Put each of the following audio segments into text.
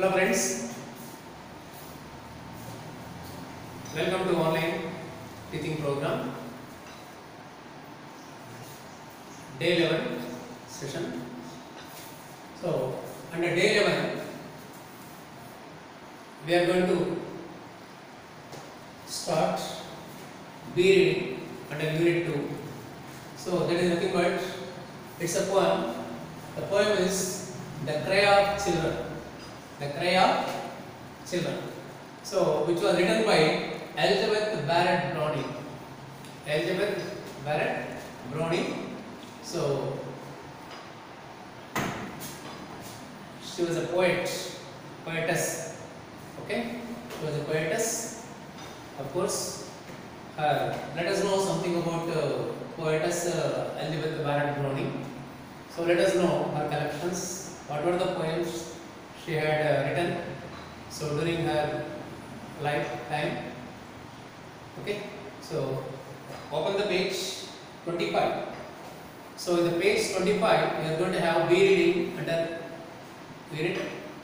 Hello friends, welcome to online teaching program day 11 session. So under day 11 we are going to start B reading under unit 2. So that is nothing but it's a poem. The poem is The Cry of Children. The Cry of Children. So which was written by Elizabeth Barrett Browning. Elizabeth Barrett Browning. So she was a poetess. Okay, she was a poetess. Of course, let us know something about poetess Elizabeth Barrett Browning. So let us know her collections. What were the poems she had written? So during her lifetime. Okay. So open the page 25. So in the page 25, we are going to have B reading under unit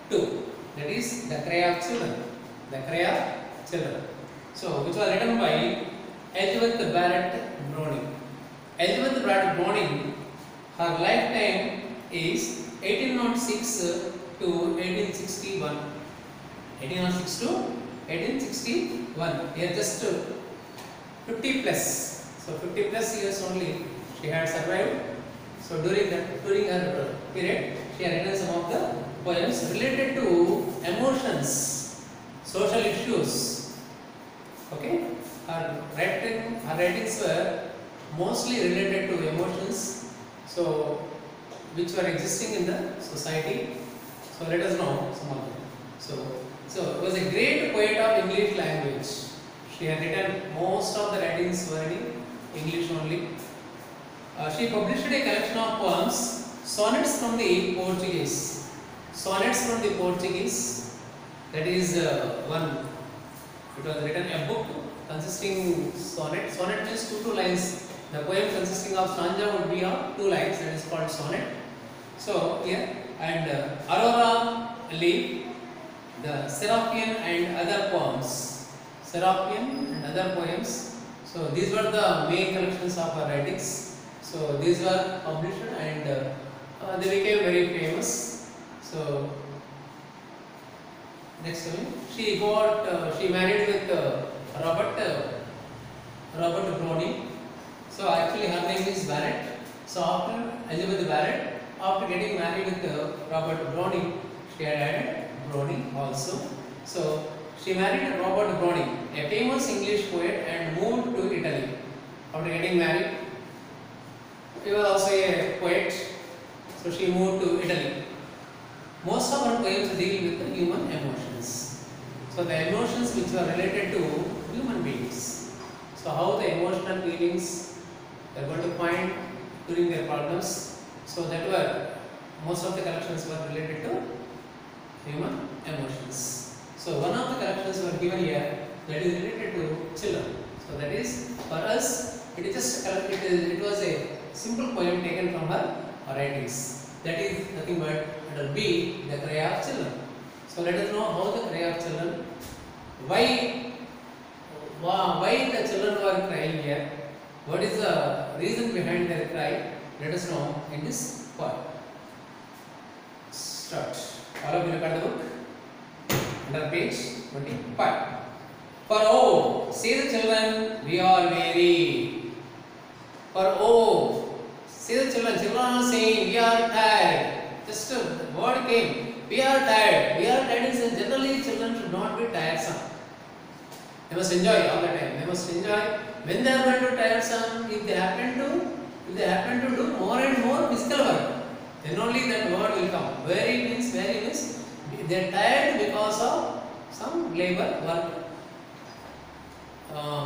2. That is The Cry of Children. The Cry of Children. So which was written by Elizabeth Barrett Browning. Elizabeth Barrett Browning, her lifetime is 1806 to 1861. 1806 to 1861. Here just 50 plus. So 50 plus years only she had survived. So during her period, she had written some of the poems related to emotions, social issues. Okay, her writings were mostly related to emotions, so which were existing in the society. So let us know some of them. So it was a great poet of English language. She had written most of the writings were in English only. She published a collection of poems, sonnets from the Portuguese. Sonnets from the Portuguese. That is one. It was written a book consisting sonnet. Sonnet means two lines. The poem consisting of stanza would be of 2 lines. That is called sonnet. So here and Aurora Leaf, the Serapion and other poems. Serapion and other poems. So these were the main collections of her writings. So these were published and they became very famous. So next one, she married with Robert Browning. So actually her name is Barrett. So after Elizabeth Barrett, after getting married with Robert Browning, she had added Browning also. So she married Robert Browning, a famous English poet, and moved to Italy. After getting married, he was also a poet. So she moved to Italy. Most of her poems deal with the human emotions. So the emotions which were related to human beings. So how the emotional feelings they are going to find during their problems. So that were most of the collections were related to human emotions. So one of the collections were given here that is related to children. So that is for us it is just it was a simple poem taken from her writings. That is nothing but under B, The Cry of Children. So let us know how the cry of children, why the children were crying here, what is the reason behind their cry. Let us know in this part. Start. All of you look at the book under page 25. For oh, say the children, we are weary. For oh, say the children are saying we are tired. Just a word came. We are tired. We are tired. And generally, children should not be tiresome. They must enjoy all the time. They must enjoy when they are going to tiresome. If they happen to do more and more physical work, then only that word will come. Very means they are tired because of some labor work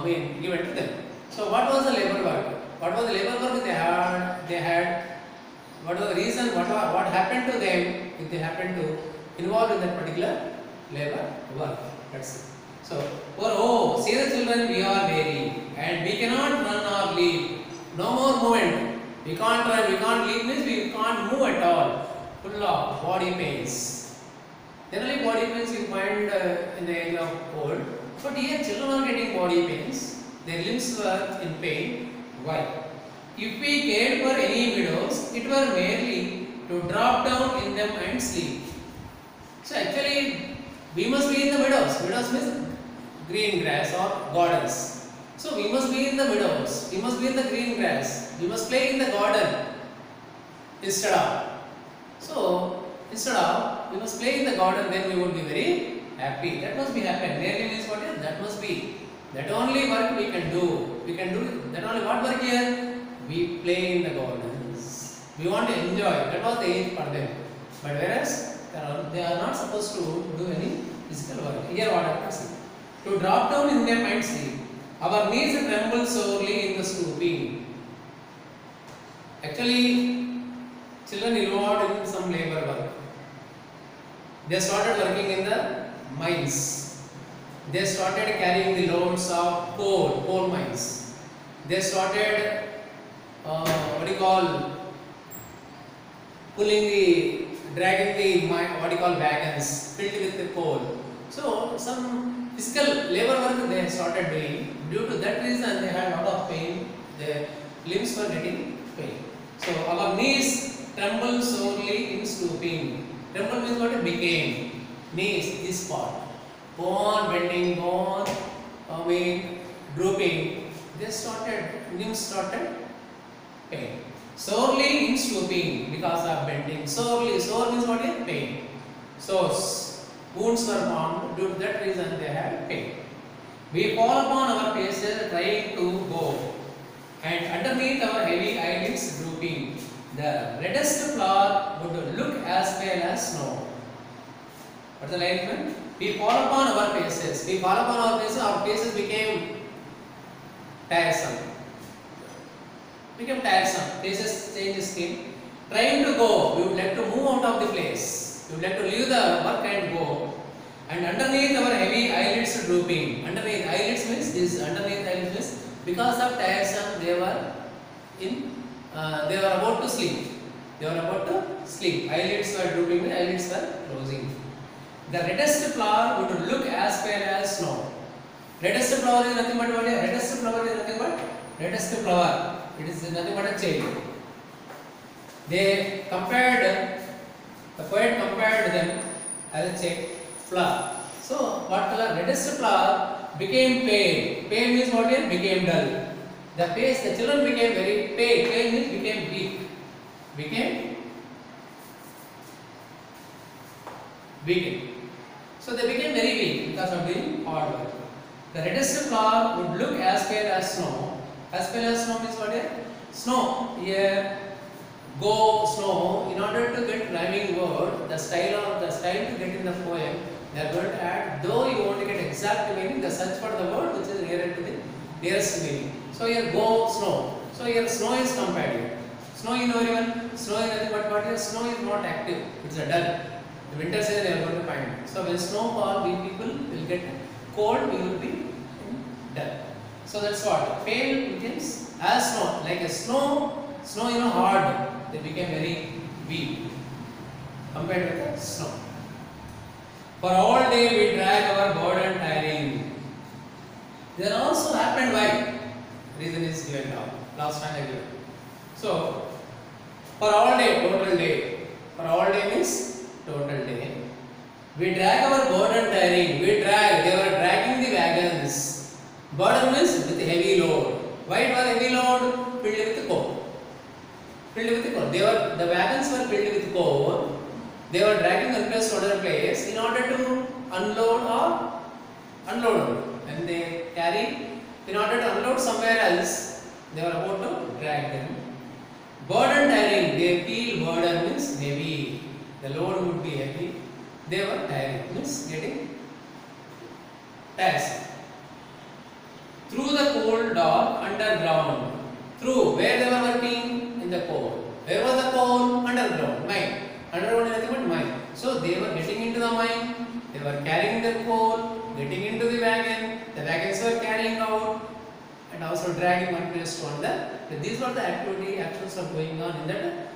given to them. So what was the labor work? What was the labor work they had? What was the reason? What happened to them if they happened to involve in that particular labor work? That's it. So oh, say the children, we are weary and we cannot run or leave. No more movement. We can't run, we can't leave means we can't move at all. Full of body pains. Generally, body pains you find in the area of cold, but here children are getting body pains. Their limbs were in pain. Why? If we cared for any meadows, it were merely to drop down in them and sleep. So actually, we must be in the meadows. Meadows means green grass or gardens. So we must be in the meadows. We must be in the green grass. We must play in the garden instead of. So instead of we must play in the garden, then we would be very happy. That must be happen. Merely means what is that must be. That only work we can do. We can do that only what work here? We play in the gardens. We want to enjoy. That was the age for them. But whereas they are not supposed to do any physical work. Here what happens? To drop down in them and sleep. Our knees tremble sorely in the stooping. Actually, children involved in some labor work. They started working in the mines. They started carrying the loads of coal mines. They started dragging the wagons filled with the coal. So some physical labor work they started doing. Due to that reason, they had a lot of pain. Their limbs were getting pain. So our knees tremble sorely in stooping. Tremble means what it became. Knees, this part. Go on bending, go on drooping. Limbs started pain. Sorely in stooping because of bending. Sorely, sore means what is pain. So wounds were formed. Due to that reason, they had pain. We fall upon our faces trying to go, and underneath our heavy eyelids drooping, the reddest flower would look as pale as snow. What's the line mean? We fall upon our faces. We fall upon our faces became tiresome. Faces change skin. Trying to go, we would like to move out of the place. We would like to leave the work and go. And underneath our heavy eyelids drooping. Underneath eyelids means because of tiresome they were about to sleep. Eyelids were drooping, eyelids were closing. The reddest flower would look as pale as snow. Reddest flower is nothing but what? Reddest flower is nothing but reddest flower. It is nothing but a child. The poet compared them as a flower. So what color? Reddest flower became pale. Pale means what here? Became dull. The children became very pale. Pale means became weak. Weakened. So they became very weak because of doing hard work. The reddest flower would look as pale as snow. As pale as snow means what here? Snow. Here, go snow. In order to get rhyming word, the style to get in the poem, they are going to add. Though you want to get exact meaning, they search for the word which is nearer to the nearest meaning. So here, go snow. So here, snow is compared here. Snow, you know everyone. Snow is nothing but what here? Snow is not active. It's a dull. The winter season they are going to find. So when snow falls, we people will get cold. We will be dull. So that's what pale becomes as snow, like a snow hard. They became very weak compared with the snow. For all day we drag our burden tiring. There also happened why. Reason is given now. Last time I given. So for all day, total day. For all day means total day. We drag our burden tiring. They were dragging the wagons. Burden means with heavy load. Why it was heavy load? Filled with coal. The wagons were filled with coal. They were dragging one place to another place in order to unload or unload. And they carry, in order to unload somewhere else, they were about to drag them. Burden tiring, they feel burden means heavy. The load would be heavy. They were tiring, means getting tiresome. Through the coal dark underground. Through where they were working? In the coal. Where was the coal? Underground, mine. Underground is nothing but mine. So they were getting into the mine, they were carrying the coal, getting into the wagons were carrying out, and also dragging one place to another. These were the actions are going on in that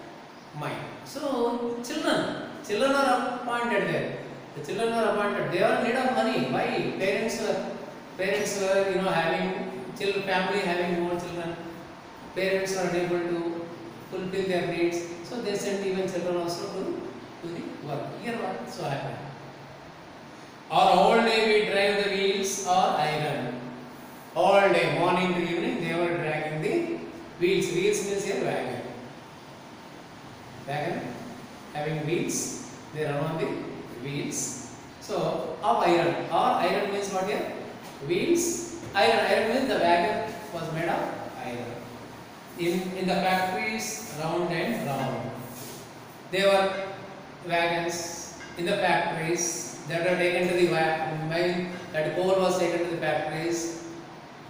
mine. So children are appointed there. The children were appointed. They were in need of money. Why? Parents were having children, family having more children. Parents were unable to fulfill their needs, so they sent even children also to the work. Here what so happened? Or all day we drive the wheels or iron. All day, morning to evening, they were dragging the wheels. Wheels means here wagon. Wagon having wheels, they run on the wheels. So of iron. Or iron means what here? Wheels. Iron means the wagon was made of iron. In the factories, round and round. There were wagons in the factories that were taken to the mine. That coal was taken to the factories.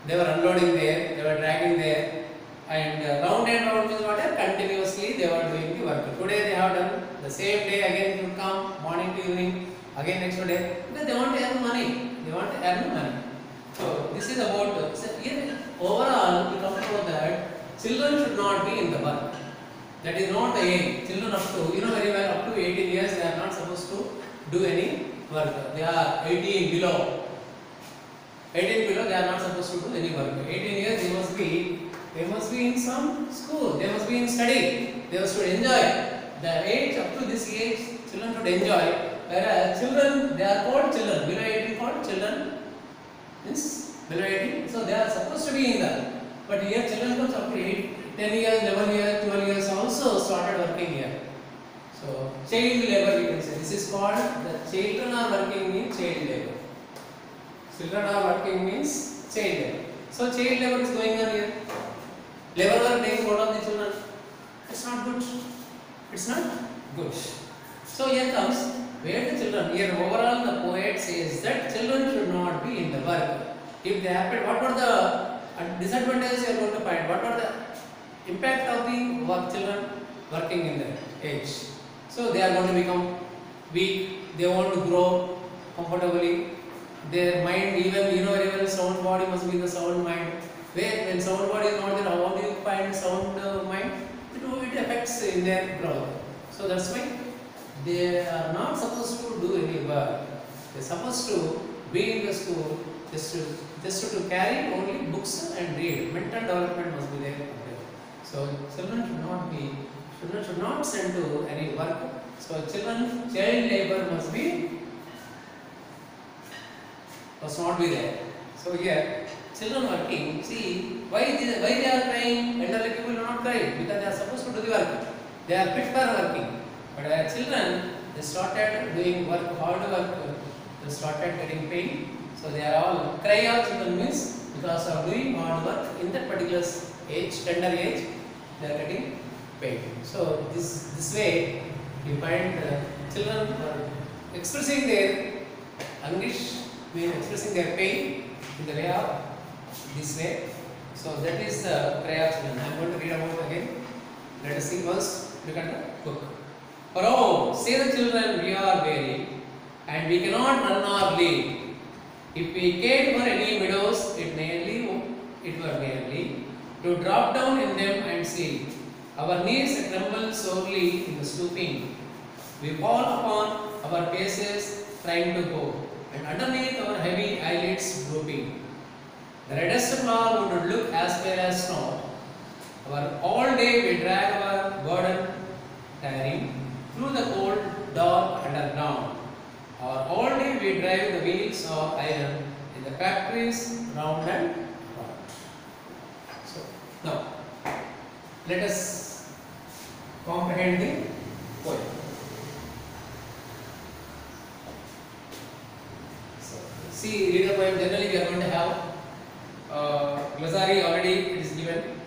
They were unloading there. They were dragging there. And round and round means what? Continuously they were doing the work. Today they have done the same day again. It will come morning to evening. Again next day. Because they want to earn money. They want to earn money. So this is about. So here overall we come to know that children should not be in the work. That is not the aim. Children up to very well up to 18 years they are not supposed to do any work. They are 18 below. 18 below they are not supposed to do any work. 18 years they must be in some school. They must be in study. They must enjoy. The age up to this age children should enjoy. Whereas children they are called children. Below 18 called children. Means below 18. So they are supposed to be in that. But here children comes up to 10 years, 11 years, 12 years also started working here. So child labor we can say. This is called the children are working in child labor. Children are working means child labor. So child labor is going on here. Labor work taking hold of the children. It's not good. It's not good. So here comes where the children. Here overall the poet says that children should not be in the work. If they happen, what were the disadvantages you are going to find? What are the impact of the children working in the age? So they are going to become weak. They want to grow comfortably. Their mind, even sound body must be the sound mind. When sound body is not there, how do you find sound mind? It affects in their growth. So that's why they are not supposed to do any work. They are supposed to be in the school just to carry only books and read. Mental development must be there. So children should not send to any work. So child labor must not be there. So here children working. See why they are crying? Elderly people are not crying because they are supposed to do the work. They are fit for working. But children, they started doing work, hard work. They started getting paid. So they are all cry out children means because of doing hard work in that particular age, tender age, they are getting paid. So this way you find children are expressing their anguish, expressing their pain in the way of this way. So that is the cry of children. I am going to read about again. Let us see first. Look at the book. For oh, say the children, we are weary, and we cannot run or leap. If we cared for any meadows, it were merely to drop down in them and sleep. Our knees tremble sorely in the stooping. We fall upon our faces trying to go, and underneath our heavy eyelids drooping. The reddest flower would look as pale as snow. All day we drag our burden tiring through the cold, dark underground. All day we drive the wheels of iron in the factories round and round. So now let us comprehend the poem. So see, read the poem. Generally we are going to have glossary already it is given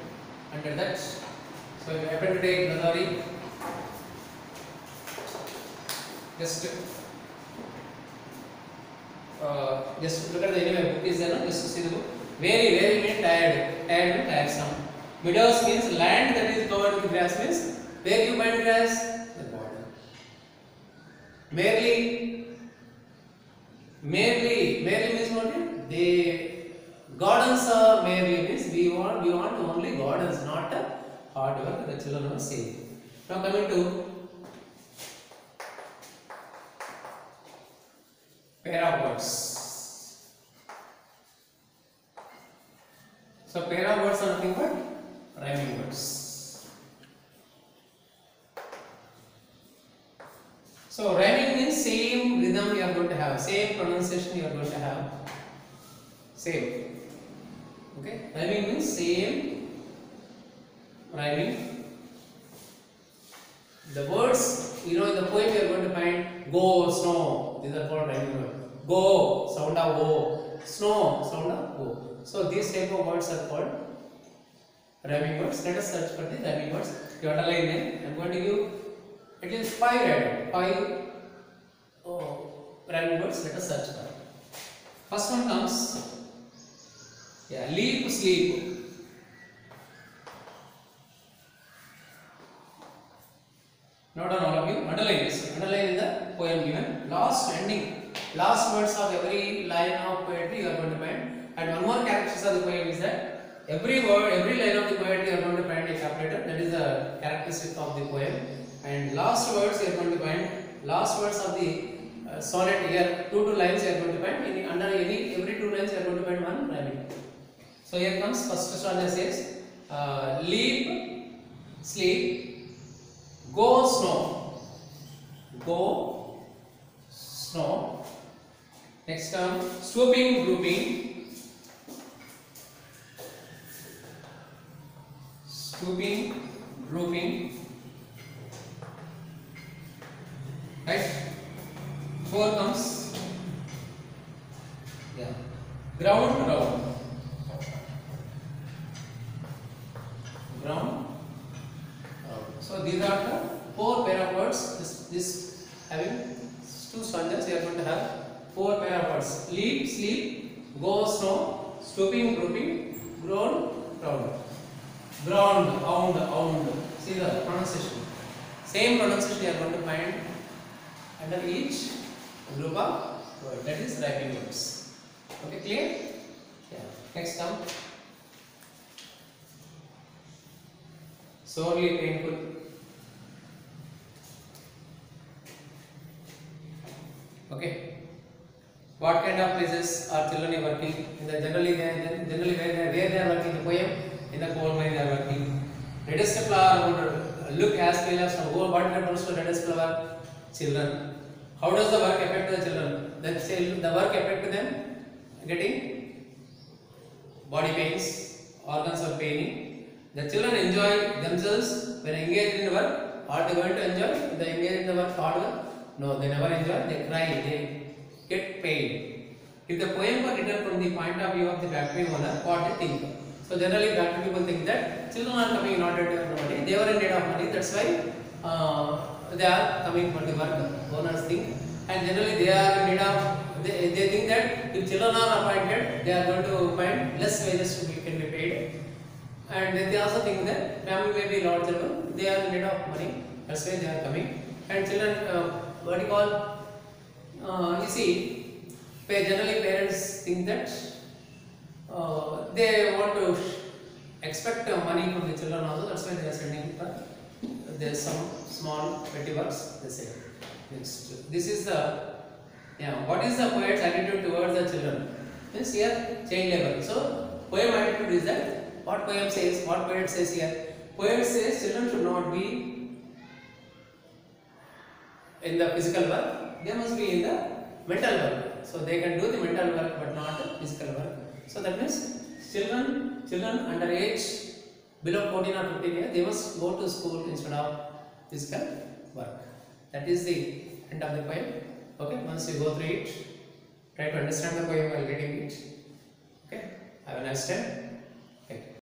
under that. So if you happen to take glossary, just look at the anyway book is there, no? Just to see the book. Very, very means tired and tiresome. Meadows means land that is covered with grass means where you find grass? The border. Merely means what? The gardens are merely means we want only gardens, not hard work. The children are saying. Now coming to pair of words. So pair of words are nothing but rhyming words. So rhyming means same rhythm you are going to have, same pronunciation you are going to have, same. Okay, rhyming means same rhyming. The words, in the poem you are going to find go, snow. These are called rhyming words. Go, sound of O. Snow, sound of O. So these type of words are called rhyming words. Let us search for the rhyming words. You underline them. I am going to give at least 5 rhyming words. Let us search for. First one comes, leap, sleep. Note on all of you. Underline this. Underline in the poem given. Last ending, last words of every line of poetry you are going to find. And one more characteristic of the poem is that every word, every line of the poetry you are going to find a capital. That is the characteristic of the poem. And last words you are going to find, last words of the sonnet here, two lines you are going to find. Under every 2 lines you are going to find one rhyming. So here comes first stanza says, leap, sleep, go, snow. Go, snow. Next term, stooping, drooping. Stooping, drooping. Right? 4 comes, ground, round. Ground. So these are the 4 pair of words. This having 2 stanzas, we are going to have 4 pair of words. Leap, sleep, go, snow, stooping, drooping, ground, round. Ground, ound. See the pronunciation. Same pronunciation you are going to find under each group of words. That is rhyming words. Okay, clear? Yeah. Next term. Sorely painful. Okay. What kind of places are children working? Generally where they are working in the poem, in the coal mine they are working. Reddest flower would look as pale as snow. What happens to reddest flower? Children. How does the work affect the children? The work affect them getting body pains, organs of paining. The children enjoy themselves when engaged in the work. Are they going to enjoy? If they engage in the work hard work? No, they never enjoy. They cry. They get pain. If the poem were written from the point of view of the factory owner, what they think? So generally, factory people think that children are coming in order to earn money. They were in need of money. That's why they are coming for the work. Owners think, and generally they are in need of. They think that if children are appointed, they are going to find less wages can be paid. And they also think that family may be large children, they are in need of money, that's why they are coming. And children, what you call, you see, generally parents think that they want to expect money from the children also, that's why they are sending for there's some small petty works, they say. Next, this is the, what is the poet's attitude towards the children? Means here, child labor. So, poem attitude is that, what poem says, what poet says here? Poet says children should not be in the physical work, they must be in the mental work. So they can do the mental work but not the physical work. So that means children under age below 14 or 15 years, they must go to school instead of physical work. That is the end of the poem. Okay, once you go through it, try to understand the poem while reading it. Okay, have a nice day.